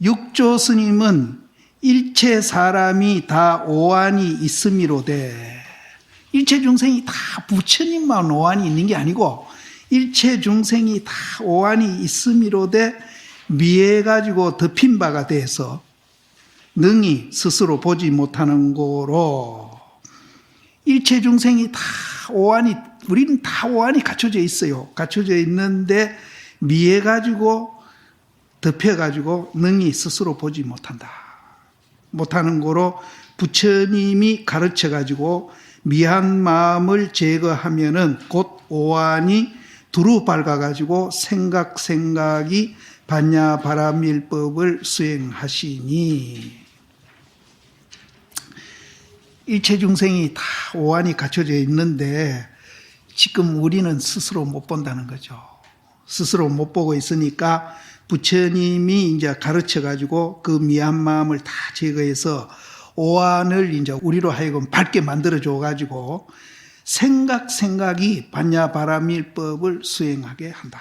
육조 스님은 일체 사람이 다 오한이 있음이로되, 일체 중생이 다 부처님만 오한이 있는 게 아니고 일체 중생이 다 오한이 있음이로되 미해가지고 덮인 바가 돼서 능히 스스로 보지 못하는 거로, 일체 중생이 다 오한이, 우리는 다 오한이 갖춰져 있어요. 갖춰져 있는데 미해가지고 덮여가지고 능히 스스로 보지 못한다. 못하는 거로 부처님이 가르쳐가지고 미한 마음을 제거하면은 곧 오한이 두루 밝아가지고 생각이 반야바라밀법을 수행하시니, 일체 중생이 다 오한이 갖춰져 있는데 지금 우리는 스스로 못 본다는 거죠. 스스로 못 보고 있으니까 부처님이 이제 가르쳐 가지고 그 미한 마음을 다 제거해서 오한을 이제 우리로 하여금 밝게 만들어 줘 가지고 생각이 반야바라밀법을 수행하게 한다.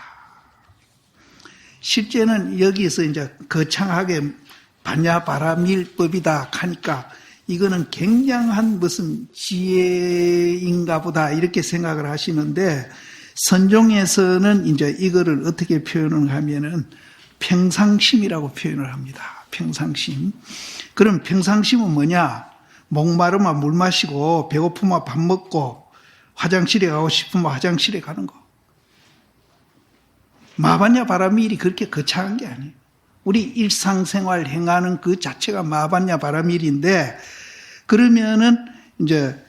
실제는 여기서 이제 거창하게 반야바라밀법이다 하니까 이거는 굉장한 무슨 지혜인가 보다 이렇게 생각을 하시는데, 선종에서는 이제 이거를 어떻게 표현을 하면은 평상심이라고 표현을 합니다. 평상심. 그럼 평상심은 뭐냐? 목마르면 물 마시고 배고프면 밥 먹고 화장실에 가고 싶으면 화장실에 가는 거. 마반야바라밀이 그렇게 거창한 게 아니에요. 우리 일상생활 행하는 그 자체가 마반야바라밀인데, 그러면은 이제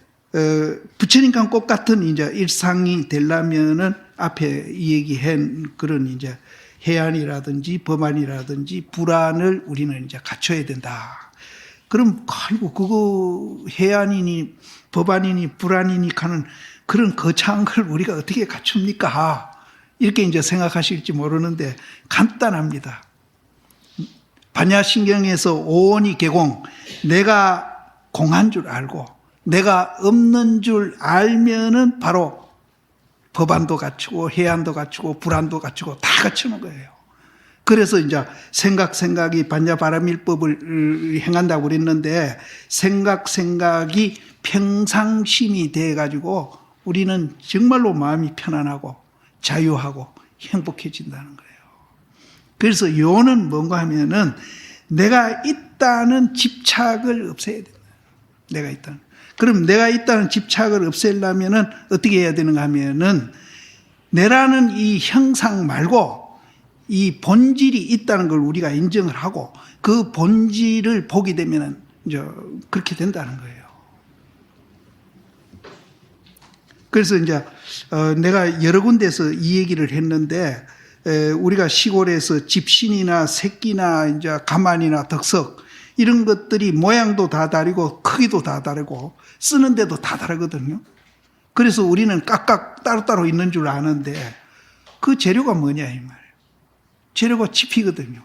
부처님과 똑같은 이제 일상이 되려면은 앞에 얘기한 그런 이제 해안이라든지 법안이라든지 불안을 우리는 이제 갖춰야 된다. 그럼 아이고 그거 해안이니 법안이니 불안이니 하는 그런 거창한 걸 우리가 어떻게 갖춥니까? 이렇게 이제 생각하실지 모르는데 간단합니다. 반야신경에서 오온이 개공, 내가 공한 줄 알고 내가 없는 줄 알면은 바로 법안도 갖추고 해안도 갖추고 불안도 갖추고 다 갖추는 거예요. 그래서 이제 생각이 반야바라밀법을 행한다고 그랬는데, 생각이 평상심이 돼가지고 우리는 정말로 마음이 편안하고 자유하고 행복해진다는 거예요. 그래서 요는 뭔가 하면은 내가 있다는 집착을 없애야 된다. 내가 있다는. 그럼 내가 있다는 집착을 없애려면은 어떻게 해야 되는가 하면은 내라는 이 형상 말고 이 본질이 있다는 걸 우리가 인정을 하고 그 본질을 보게 되면은 이제 그렇게 된다는 거예요. 그래서 이제 내가 여러 군데서 이 얘기를 했는데, 우리가 시골에서 집신이나 새끼나 이제 가만이나 덕석 이런 것들이 모양도 다 다르고 크기도 다 다르고 쓰는 데도 다 다르거든요. 그래서 우리는 각각 따로따로 있는 줄 아는데 그 재료가 뭐냐 이 말이에요. 재료가 칩이거든요.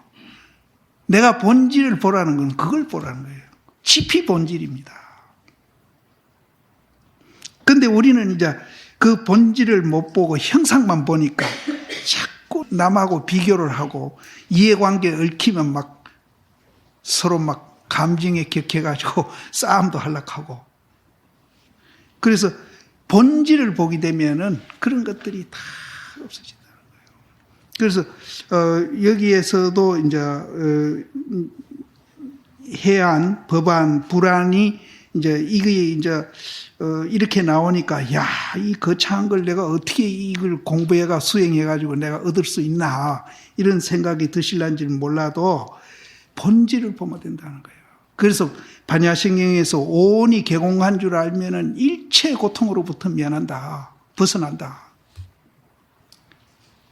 내가 본질을 보라는 건 그걸 보라는 거예요. 칩이 본질입니다. 근데 우리는 이제 그 본질을 못 보고 형상만 보니까 자꾸 남하고 비교를 하고 이해관계에 얽히면 막 서로 막 감정에 격해가지고 싸움도 하려고. 그래서 본질을 보게 되면은 그런 것들이 다 없어진다는 거예요. 그래서 여기에서도 이제 해안, 법안, 불안이 이제 이게 이제 이렇게 나오니까 야, 이 거창한 걸 내가 어떻게 이걸 공부해가 수행해가지고 내가 얻을 수 있나 이런 생각이 드실런지는 몰라도 본질을 보면 된다는 거예요. 그래서 반야신경에서 오온이 개공한 줄 알면은 일체 고통으로부터 면한다, 벗어난다.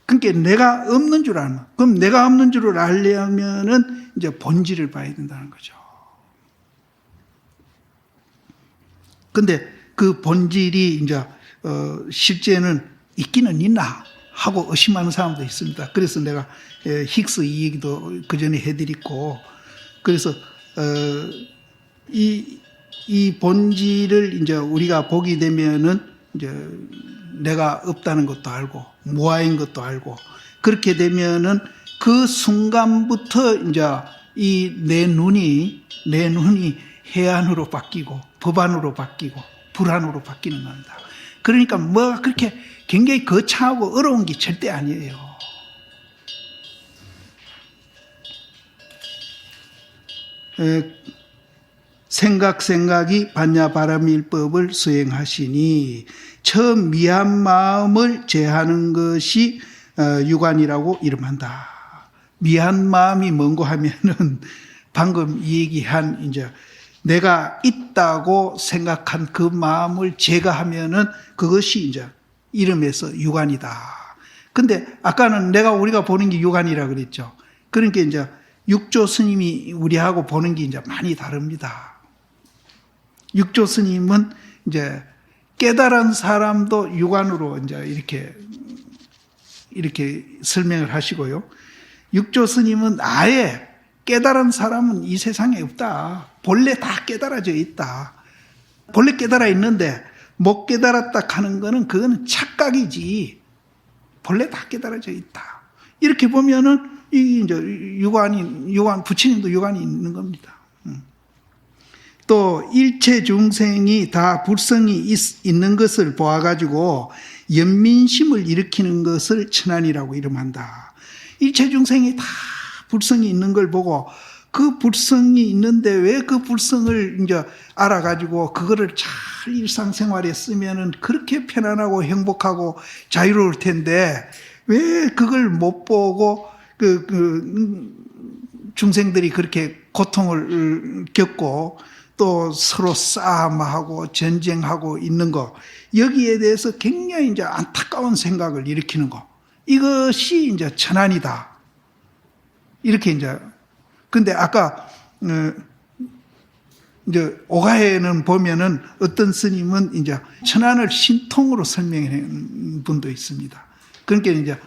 그러니까 내가 없는 줄 알면, 그럼 내가 없는 줄을 알려면은 이제 본질을 봐야 된다는 거죠. 근데 그 본질이 이제 실제는 있기는 있나 하고 의심하는 사람도 있습니다. 그래서 내가 힉스 이 얘기도 그 전에 해드리고, 그래서 이 본질을 이제 우리가 보게 되면은 이제 내가 없다는 것도 알고 무아인 것도 알고, 그렇게 되면은 그 순간부터 이제 내 눈이 해안으로 바뀌고 법안으로 바뀌고 불안으로 바뀌는 겁니다. 그러니까 뭐가 그렇게 굉장히 거창하고 어려운 게 절대 아니에요. 생각이 반야바라밀법을 수행하시니 처음 미한 마음을 제하는 것이 유관이라고 이름한다. 미한 마음이 뭔고 하면은 방금 얘기한 이제 내가 있다고 생각한 그 마음을 제거하면은 그것이 이제 이름에서 유관이다. 근데 아까는 우리가 보는 게 유관이라 그랬죠. 그러니까 이제 육조 스님이 우리하고 보는 게 이제 많이 다릅니다. 육조 스님은 이제 깨달은 사람도 유관으로 이제 이렇게 설명을 하시고요. 육조 스님은 아예 깨달은 사람은 이 세상에 없다. 본래 다 깨달아져 있다. 본래 깨달아 있는데 못 깨달았다 하는 거는 그거는 착각이지. 본래 다 깨달아져 있다. 이렇게 보면은 이 이제 유관 부처님도 유관이 있는 겁니다. 또 일체 중생이 다 불성이 있는 것을 보아가지고 연민심을 일으키는 것을 천안이라고 이름한다. 일체 중생이 다 불성이 있는 걸 보고 그 불성이 있는데 왜 그 불성을 이제 알아가지고 그거를 잘 일상생활에 쓰면은 그렇게 편안하고 행복하고 자유로울 텐데 왜 그걸 못 보고 중생들이 그렇게 고통을 겪고 또 서로 싸움하고 전쟁하고 있는 거, 여기에 대해서 굉장히 이제 안타까운 생각을 일으키는 거, 이것이 이제 천안이다. 이렇게 이제, 근데 아까 이제 오가에는 보면은 어떤 스님은 이제 천안을 신통으로 설명하는 분도 있습니다. 그러니까 이제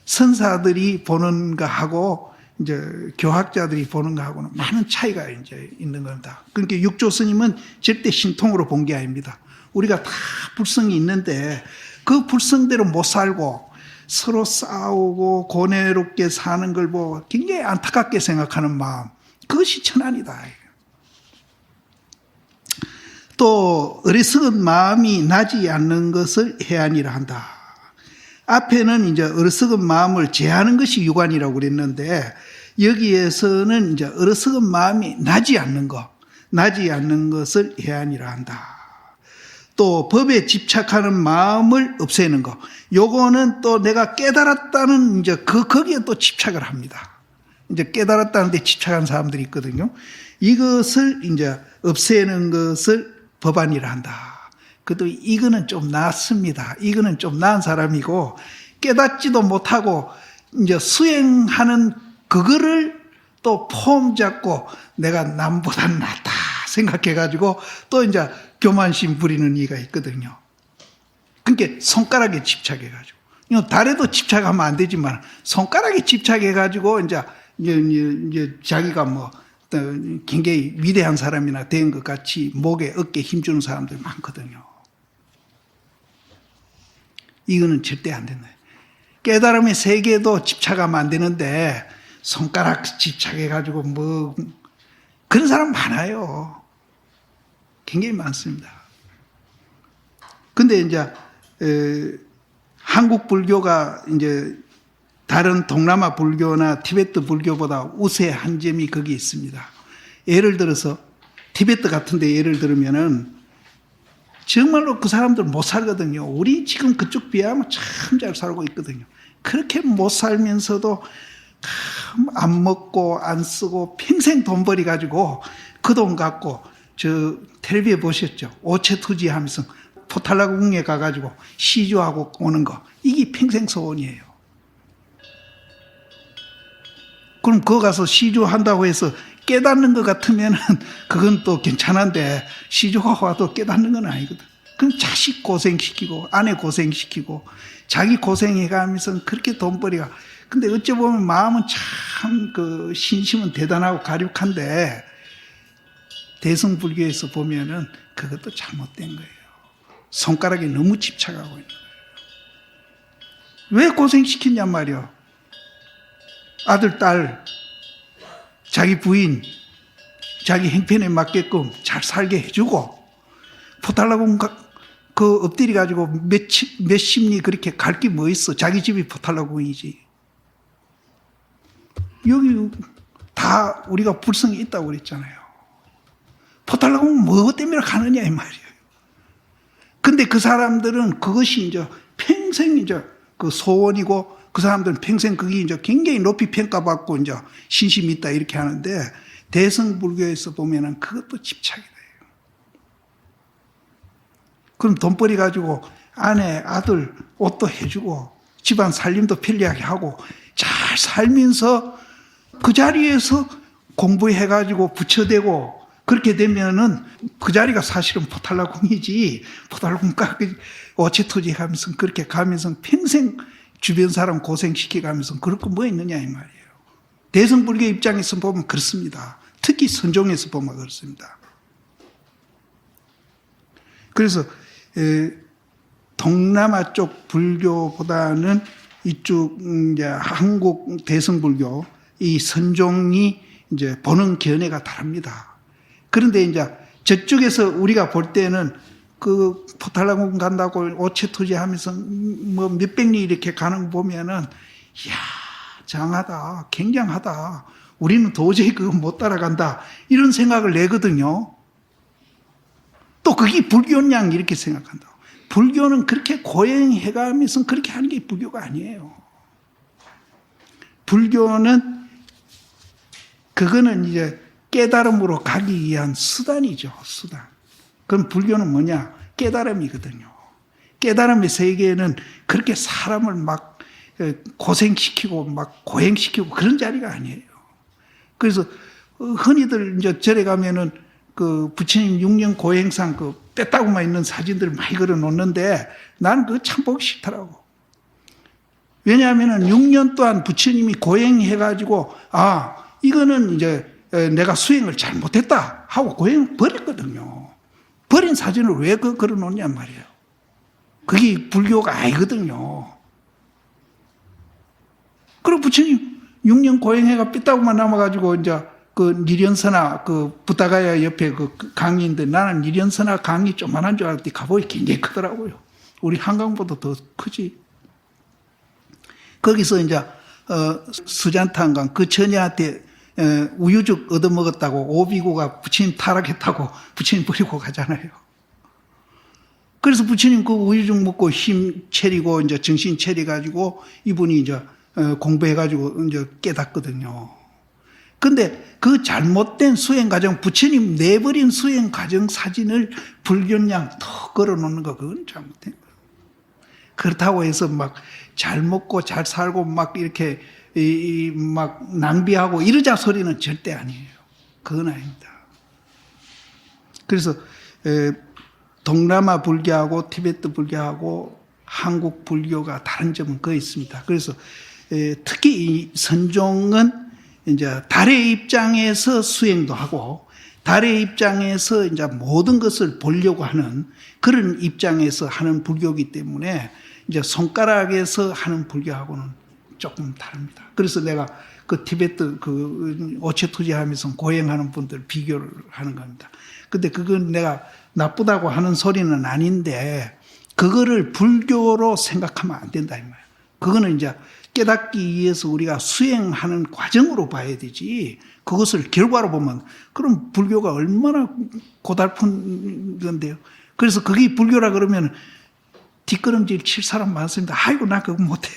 선사들이 보는 거하고 이제 교학자들이 보는 거하고는 많은 차이가 이제 있는 겁니다. 그러니까 육조 스님은 절대 신통으로 본 게 아닙니다. 우리가 다 불성이 있는데 그 불성대로 못 살고 서로 싸우고 고뇌롭게 사는 걸 보고 굉장히 안타깝게 생각하는 마음, 그것이 천안이다. 또 어리석은 마음이 나지 않는 것을 해안이라 한다. 앞에는 이제 어리석은 마음을 제하는 것이 유관이라고 그랬는데 여기에서는 이제 어리석은 마음이 나지 않는 것을 해안이라 한다. 또 법에 집착하는 마음을 없애는 것, 요거는 또 내가 깨달았다는 이제 거기에 또 집착을 합니다. 이제 깨달았다는 데 집착한 사람들이 있거든요. 이것을 이제 없애는 것을 법안이라 한다. 그래도 이거는 좀 낫습니다. 이거는 좀 나은 사람이고 깨닫지도 못하고 이제 수행하는 그거를 또 폼 잡고 내가 남보다 낫다 생각해가지고 또 이제 교만심 부리는 이가 있거든요. 그러니까 손가락에 집착해가지고 달에도 집착하면 안 되지만 손가락에 집착해가지고 이제 자기가 뭐 굉장히 위대한 사람이나 된 것 같이 목에 어깨에 힘주는 사람들 많거든요. 이거는 절대 안 된다. 깨달음의 세계도 집착하면 안 되는데 손가락 집착해가지고 뭐 그런 사람 많아요. 굉장히 많습니다. 근데 이제 한국 불교가 이제 다른 동남아 불교나 티베트 불교보다 우세한 점이 거기 있습니다. 예를 들어서 티베트 같은 데 예를 들면은 정말로 그 사람들 못 살거든요. 우리 지금 그쪽 비하면 참 잘 살고 있거든요. 그렇게 못 살면서도 안 먹고 안 쓰고 평생 돈 벌이 가지고 그 돈 갖고 저 텔레비에 보셨죠? 오체투지 하면서 포탈라궁에 가가지고 시주하고 오는 거, 이게 평생 소원이에요. 그럼 그거 가서 시주한다고 해서 깨닫는 것 같으면은 그건 또 괜찮은데 시주가 와도 깨닫는 건 아니거든. 그럼 자식 고생시키고 아내 고생시키고 자기 고생해가면서 그렇게 돈벌이가. 근데 어찌 보면 마음은 참 그 신심은 대단하고 가륙한데 대승 불교에서 보면은 그것도 잘못된 거예요. 손가락에 너무 집착하고 있는 거예요. 왜 고생시키냔 말이요. 아들, 딸 자기 부인, 자기 형편에 맞게끔 잘 살게 해주고, 포탈라군 그 엎드려 가지고 몇십 리 그렇게 갈 게 뭐 있어. 자기 집이 포탈라군이지. 여기 다 우리가 불성이 있다고 그랬잖아요. 포탈라군 뭐 때문에 가느냐 이 말이에요. 근데 그 사람들은 그것이 이제 평생 이제 그 소원이고, 그 사람들은 평생 그게 이제 굉장히 높이 평가받고 이제 신심이 있다 이렇게 하는데, 대승불교에서 보면은 그것도 집착이 돼요. 그럼 돈벌이 가지고 아내, 아들 옷도 해주고 집안 살림도 편리하게 하고 잘 살면서 그 자리에서 공부해가지고 부처되고 그렇게 되면은 그 자리가 사실은 포탈라궁이지, 포탈라궁 어체투지 하면서 그렇게 가면서 평생 주변 사람 고생시켜가면서 그럴 거 뭐 있느냐 이 말이에요. 대승불교 입장에서 보면 그렇습니다. 특히 선종에서 보면 그렇습니다. 그래서 동남아 쪽 불교보다는 이쪽 이제 한국 대승불교 이 선종이 이제 보는 견해가 다릅니다. 그런데 이제 저쪽에서 우리가 볼 때는 그 포탈라궁 간다고 오체투지 하면서 뭐 몇백 리 이렇게 가는 거 보면은, 이야, 장하다, 굉장하다. 우리는 도저히 그거 못 따라간다. 이런 생각을 내거든요. 또 그게 불교냐 이렇게 생각한다. 불교는 그렇게 고행해가면서 그렇게 하는 게 불교가 아니에요. 불교는 그거는 이제 깨달음으로 가기 위한 수단이죠. 수단. 그럼 불교는 뭐냐? 깨달음이거든요. 깨달음의 세계에는 그렇게 사람을 막 고생시키고 막 고행시키고 그런 자리가 아니에요. 그래서 흔히들 이제 절에 가면은 그 부처님 6년 고행상 그 뺐다고만 있는 사진들 많이 걸어 놓는데 나는 그거 참 보기 싫더라고. 왜냐하면은 6년 동안 부처님이 고행해가지고, 아, 이거는 이제 내가 수행을 잘못했다 하고 고행을 버렸거든요. 버린 사진을 왜 걸어 놓냐 말이에요. 그게 불교가 아니거든요. 그리고 부처님 6년 고행해가 삐딱만 남아가지고 이제 그 니련선화 그 부다가야 옆에 그 강인데, 나는 니련선화 강이 조만한 줄 알았더니 가보니 굉장히 크더라고요. 우리 한강보다 더 크지. 거기서 이제 수잔탄강 그 처녀한테 우유죽 얻어먹었다고 오비고가 부처님 타락했다고 부처님 버리고 가잖아요. 그래서 부처님 그 우유죽 먹고 힘 차리고 이제 정신 차려가지고 이분이 이제 공부해가지고 이제 깨닫거든요. 근데 그 잘못된 수행 과정, 부처님 내버린 수행 과정 사진을 불견량 더 걸어 놓는 거, 그건 잘못된 거예요. 그렇다고 해서 막 잘 먹고 잘 살고 막 이렇게 막 낭비하고 이러자 소리는 절대 아니에요. 그건 아닙니다. 그래서 동남아 불교하고 티베트 불교하고 한국 불교가 다른 점은 그거 있습니다. 그래서 특히 이 선종은 이제 달의 입장에서 수행도 하고 달의 입장에서 이제 모든 것을 보려고 하는 그런 입장에서 하는 불교이기 때문에 이제 손가락에서 하는 불교하고는 조금 다릅니다. 그래서 내가 그 티베트 그 오체투지 하면서 고행하는 분들 비교를 하는 겁니다. 근데 그건 내가 나쁘다고 하는 소리는 아닌데 그거를 불교로 생각하면 안 된다 이 말이에요. 그거는 이제 깨닫기 위해서 우리가 수행하는 과정으로 봐야 되지, 그것을 결과로 보면 그럼 불교가 얼마나 고달픈 건데요. 그래서 그게 불교라 그러면 뒷걸음질 칠 사람 많습니다. 아이고 나 그거 못해.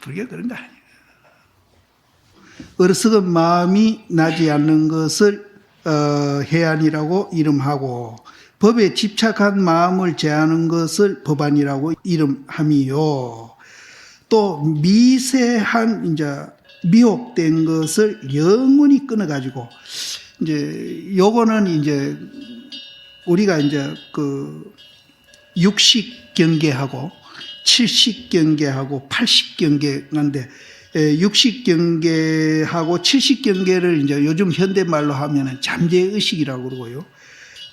불교 그런 거 아니에요. 어리석은 마음이 나지 않는 것을 해안이라고 이름하고 법에 집착한 마음을 제하는 것을 법안이라고 이름함이요. 또 미세한 이제 미혹된 것을 영원히 끊어가지고 이제 요거는 이제 우리가 이제 그 60 경계하고 70 경계하고 80 경계인데 60 경계하고 70 경계를 이제 요즘 현대말로 하면은 잠재의식이라고 그러고요.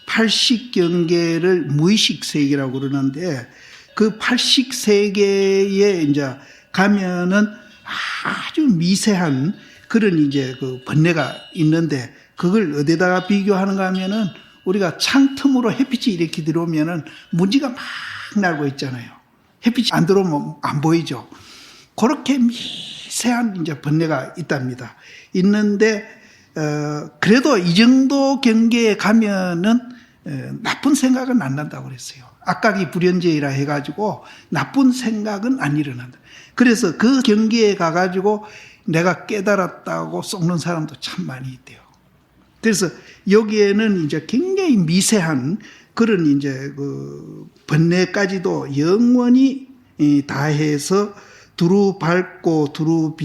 80 경계를 무의식 세계라고 그러는데 그 80 세계에 이제 가면은 아주 미세한 그런 이제 그 번뇌가 있는데 그걸 어디다가 비교하는가 하면은 우리가 창틈으로 햇빛이 이렇게 들어오면은 먼지가 막 날고 있잖아요. 햇빛이 안 들어오면 안 보이죠. 그렇게 미세한 이제 번뇌가 있답니다. 있는데 그래도 이 정도 경계에 가면은 나쁜 생각은 안 난다고 그랬어요. 악각이 불연제이라 해가지고 나쁜 생각은 안 일어난다. 그래서 그 경계에 가가지고 내가 깨달았다고 썩는 사람도 참 많이 있대요. 그래서 여기에는 이제 굉장히 미세한 그런 이제 그 번뇌까지도 영원히 다해서 두루 밟고 두루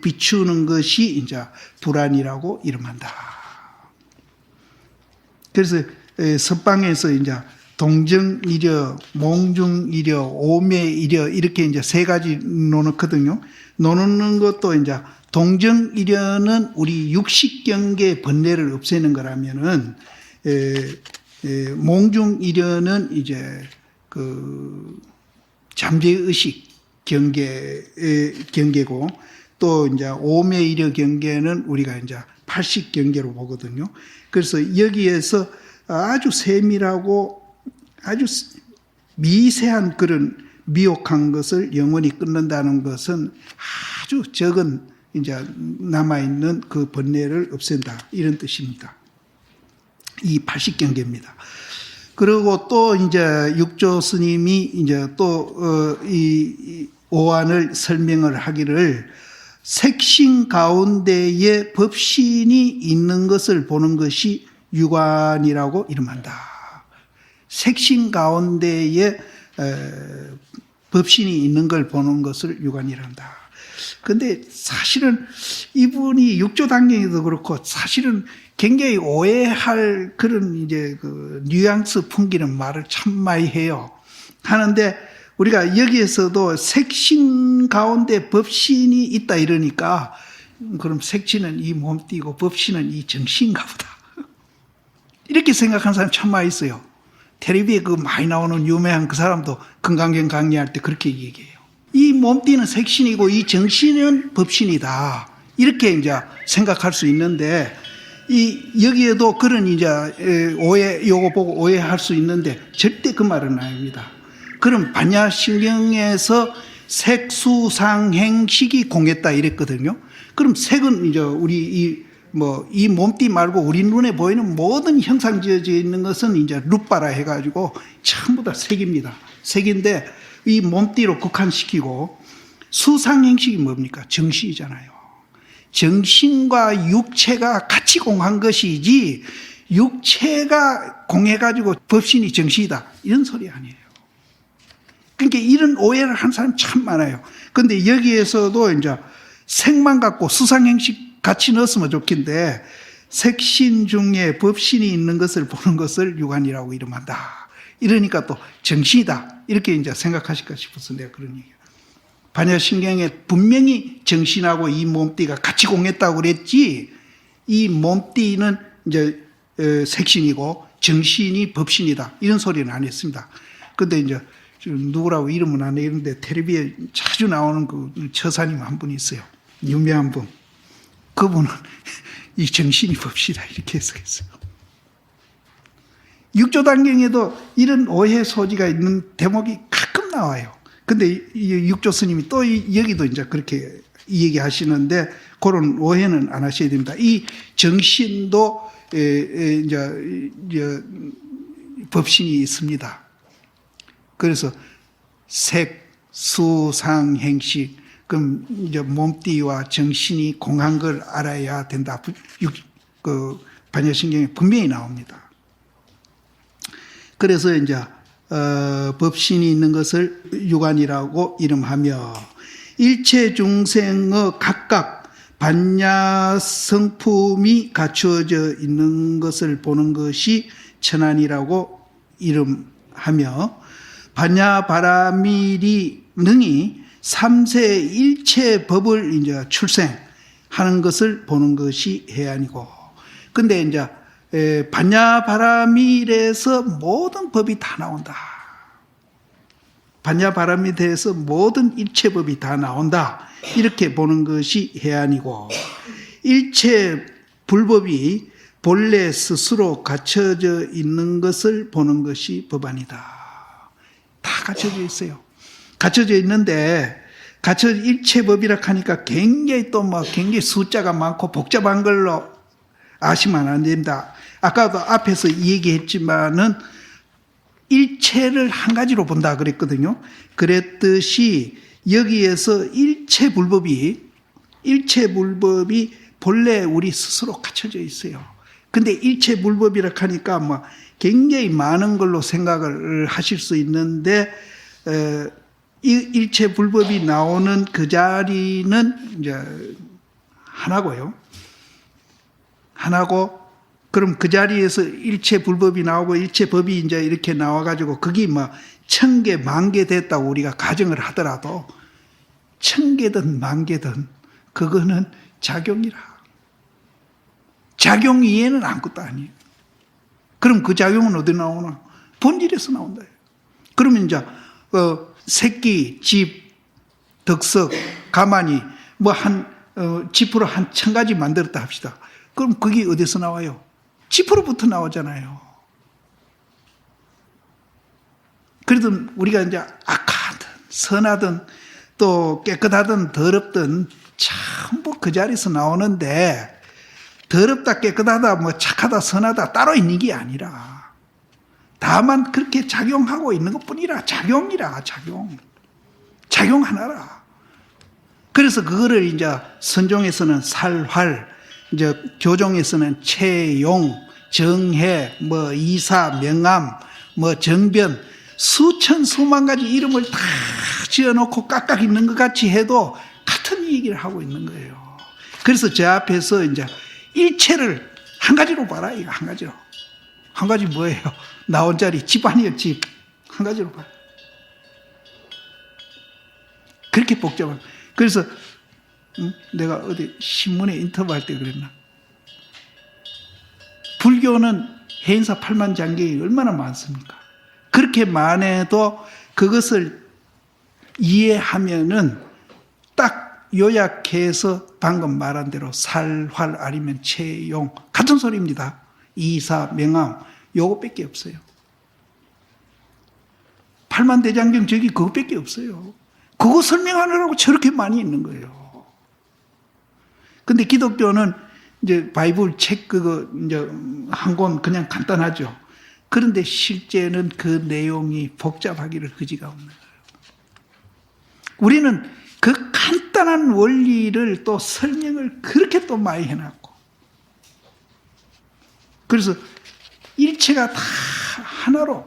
비추는 것이 이제 불안이라고 이름한다. 그래서 서방에서 이제 동정이려, 몽중이려, 오매이려 이렇게 이제 세 가지 놓거든요. 놓는 것도 이제 동정이려는 우리 육식경계 번뇌를 없애는 거라면은 몽중이려는 이제 그 잠재의식 경계고 또 이제 오매이려 경계는 우리가 이제 팔식 경계로 보거든요. 그래서 여기에서 아주 세밀하고 아주 미세한 그런 미혹한 것을 영원히 끊는다는 것은 아주 적은 이제 남아있는 그 번뇌를 없앤다. 이런 뜻입니다. 이 팔식경계입니다. 그리고 또 이제 육조 스님이 이제 또 이 오안을 설명을 하기를 색신 가운데에 법신이 있는 것을 보는 것이 유관이라고 이름한다. 색신 가운데에 법신이 있는 걸 보는 것을 유관이란다. 근데 사실은 이분이 육조단경에도 그렇고 사실은 굉장히 오해할 그런 이제 그 뉘앙스 풍기는 말을 참 많이 해요. 하는데 우리가 여기에서도 색신 가운데 법신이 있다 이러니까 그럼 색신은 이 몸띠고 법신은 이 정신인가 보다. 이렇게 생각하는 사람 참 많이 있어요. 텔레비에 그 많이 나오는 유명한 그 사람도 건강경 강의할 때 그렇게 얘기해요. 이 몸띠는 색신이고 이 정신은 법신이다. 이렇게 이제 생각할 수 있는데 여기에도 그런 이제 요거 보고 오해할 수 있는데 절대 그 말은 아닙니다. 그럼 반야신경에서 색수상행식이 공했다 이랬거든요. 그럼 색은 이제 우리 이 몸띠 말고 우리 눈에 보이는 모든 형상 지어져 있는 것은 이제 루빠라 해가지고 전부 다 색입니다. 색인데 이 몸띠로 국한시키고 수상행식이 뭡니까? 정신이잖아요. 정신과 육체가 같이 공한 것이지 육체가 공해가지고 법신이 정신이다. 이런 소리 아니에요. 그러니까 이런 오해를 한 사람 참 많아요. 그런데 여기에서도 이제 색만 갖고 수상행식 같이 넣었으면 좋겠는데 색신 중에 법신이 있는 것을 보는 것을 유관이라고 이름한다. 이러니까 또 정신이다. 이렇게 이제 생각하실까 싶어서 내가 그런 얘기예요. 반야신경에 분명히 정신하고 이 몸띠가 같이 공했다고 그랬지 이 몸띠는 이제 색신이고 정신이 법신이다. 이런 소리는 안 했습니다. 근데 이제 누구라고 이름은 안 했는데 텔레비에 자주 나오는 그 처사님 한 분이 있어요. 유명한 분. 그분은 이 정신이 법시다 이렇게 해석했어요. 육조단경에도 이런 오해 소지가 있는 대목이 가끔 나와요. 근데 이 육조 스님이 또 여기도 이제 그렇게 얘기하시는데 그런 오해는 안 하셔야 됩니다. 이 정신도 이제 법신이 있습니다. 그래서 색, 수, 상, 행식, 그럼 이제 몸띠와 정신이 공한 걸 알아야 된다. 그 반야신경에 분명히 나옵니다. 그래서 이제 법신이 있는 것을 유관이라고 이름하며 일체 중생의 각각 반야 성품이 갖추어져 있는 것을 보는 것이 천안이라고 이름하며 반야 바라밀이 능히 삼세 일체 법을 이제 출생하는 것을 보는 것이 해안이고, 근데 이제 반야 바라밀에서 모든 법이 다 나온다. 반야바람에 대해서 모든 일체법이 다 나온다. 이렇게 보는 것이 해안이고, 일체 불법이 본래 스스로 갖춰져 있는 것을 보는 것이 법안이다. 다 갖춰져 있어요. 갖춰져 있는데, 일체법이라 하니까 굉장히 또 굉장히 숫자가 많고 복잡한 걸로 아시면 안 됩니다. 아까도 앞에서 얘기했지만은 일체를 한 가지로 본다 그랬거든요. 그랬듯이 여기에서 일체 불법이 본래 우리 스스로 갖춰져 있어요. 근데 일체 불법이라 하니까 굉장히 많은 걸로 생각을 하실 수 있는데, 이 일체 불법이 나오는 그 자리는 이제 하나고요. 하나고, 그럼 그 자리에서 일체 불법이 나오고 일체 법이 이제 이렇게 나와가지고 그게 1000개, 10,000개 됐다고 우리가 가정을 하더라도 1000개든 10,000개든 그거는 작용이라. 작용 이외에는 아무것도 아니에요. 그럼 그 작용은 어디 나오나? 본질에서 나온다. 그러면 이제 새끼, 집, 덕석, 가만히 지프로 한 1000가지 만들었다 합시다. 그럼 그게 어디서 나와요? 지프로부터 나오잖아요. 그래도 우리가 이제 악하든 선하든 또 깨끗하든 더럽든 전부 그 자리에서 나오는데, 더럽다 깨끗하다 착하다 선하다 따로 있는 게 아니라 다만 그렇게 작용하고 있는 것뿐이라. 작용 하나라. 그래서 그거를 이제 선종에서는 살활, 이제 교종에서는 채용, 정해, 이사, 명암, 정변, 수천 수만 가지 이름을 다 지어놓고 깍깍 있는 것 같이 해도 같은 얘기를 하고 있는 거예요. 그래서 제 앞에서 이제 일체를 한 가지로 봐라. 이거 한 가지로. 한 가지 뭐예요? 나 혼자리 집 아니에요. 집. 한 가지로 봐요. 그렇게 복잡한. 그래서 내가 어디 신문에 인터뷰할 때 그랬나? 불교는 해인사 8만장경이 얼마나 많습니까? 그렇게 많아도 그것을 이해하면은 딱 요약해서 방금 말한 대로 살활 아니면 채용 같은 소리입니다. 이사, 명암 요거밖에 없어요. 8만대장경 저기 그거밖에 없어요. 그거 설명하느라고 저렇게 많이 있는 거예요. 근데 기독교는 이제 바이블 책 그거 이제 한 권 그냥 간단하죠. 그런데 실제는 그 내용이 복잡하기를 그지가 없는 거예요. 우리는 그 간단한 원리를 또 설명을 그렇게 또 많이 해놨고, 그래서 일체가 다 하나라.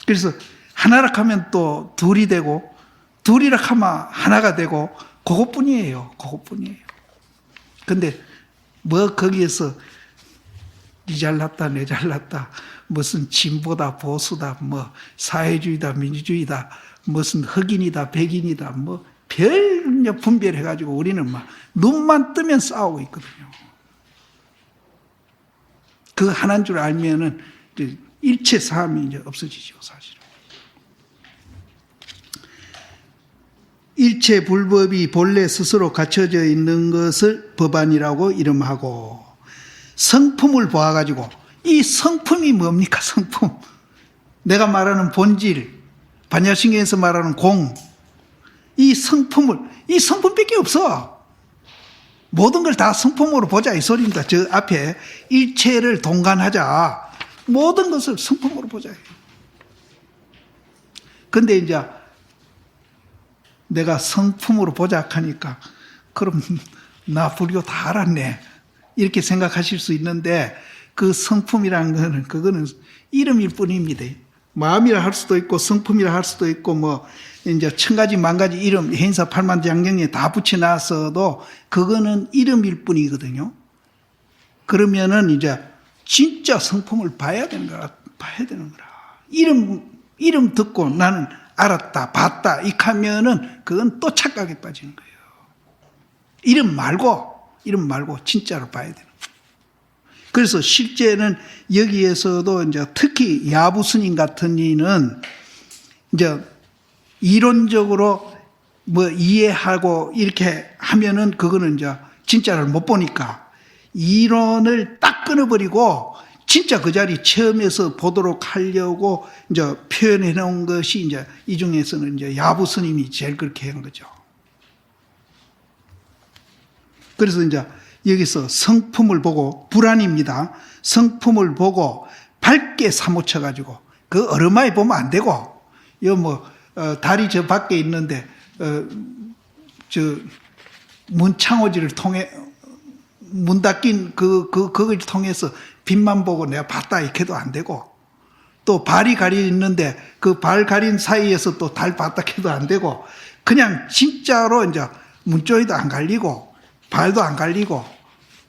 그래서 하나라 하면 또 둘이 되고, 둘이라 하면 하나가 되고, 그것뿐이에요. 근데 거기에서 니 잘났다 내 잘났다 무슨 진보다 보수다 사회주의다 민주주의다 무슨 흑인이다 백인이다 별 분별해가지고 우리는 눈만 뜨면 싸우고 있거든요. 그 하나인 줄 알면은 일체 사함이 이제 없어지죠, 사실은. 일체 불법이 본래 스스로 갖춰져 있는 것을 법안이라고 이름하고, 성품을 보아가지고, 이 성품이 뭡니까, 성품? 내가 말하는 본질, 반야신경에서 말하는 공, 이 성품밖에 없어. 모든 걸 다 성품으로 보자, 이 소리입니다. 저 앞에 일체를 동관하자. 모든 것을 성품으로 보자. 근데 이제 내가 성품으로 보자 하니까, 그럼 나 불교 다 알았네. 이렇게 생각하실 수 있는데, 그 성품이라는 거는, 그거는 이름일 뿐입니다. 마음이라 할 수도 있고, 성품이라 할 수도 있고, 이제 1000가지, 10,000가지 이름, 해인사 8만장경에 다 붙여놨어도, 그거는 이름일 뿐이거든요. 그러면은 이제, 진짜 성품을 봐야 되는 거라. 이름 듣고 나는 알았다, 봤다, 이렇게 하면은, 그건 또 착각에 빠지는 거예요. 이름 말고 진짜로 봐야 되는 거예요. 그래서 실제는 여기에서도 이제 특히 야부 스님 같은 이는 이제 이론적으로 뭐 이해하고 이렇게 하면은 그거는 이제 진짜를 못 보니까 이론을 딱 끊어버리고 진짜 그 자리 체험해서 보도록 하려고 이제 표현해 놓은 것이 이제 이 중에서는 이제 야부 스님이 제일 그렇게 한 거죠. 그래서 이제 여기서 성품을 보고 불안입니다. 성품을 보고 밝게 사무쳐 가지고 그 어루마에 보면 안 되고 이 뭐 다리 저 밖에 있는데 저 문창호지를 통해 문 닫긴 그걸 통해서 빛만 보고 내가 봤다 이렇게도 안 되고 또 발이 가려 있는데 그 발 가린 사이에서 또 달 봤다 해도 안 되고 그냥 진짜로 이제 문쪽에도 안 갈리고 발도 안 갈리고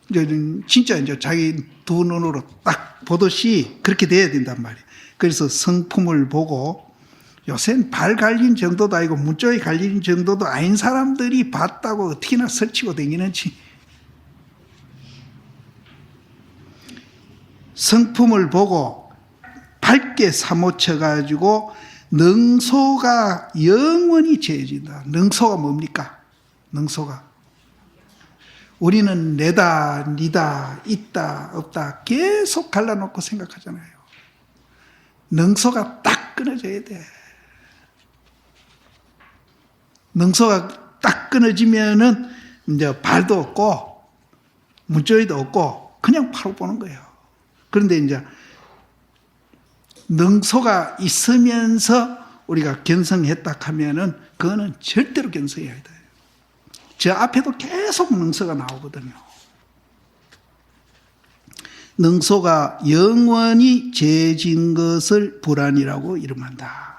이제 진짜 이제 자기 두 눈으로 딱 보듯이 그렇게 돼야 된단 말이에요. 그래서 성품을 보고 요새는 발 갈린 정도도 아니고 문쪽에 갈린 정도도 아닌 사람들이 봤다고 어떻게나 설치고 다니는지. 성품을 보고 밝게 사무쳐 가지고 능소가 영원히 재어진다. 능소가 뭡니까? 능소가 우리는 내다, 니다, 있다, 없다 계속 갈라놓고 생각하잖아요. 능소가 딱 끊어져야 돼. 능소가 딱 끊어지면은 이제 발도 없고 문조리도 없고 그냥 바로 보는 거예요. 그런데 이제 능소가 있으면서 우리가 견성했다 하면은 그거는 절대로 견성해야 돼요. 저 앞에도 계속 능소가 나오거든요. 능소가 영원히 재진 것을 불안이라고 이름한다.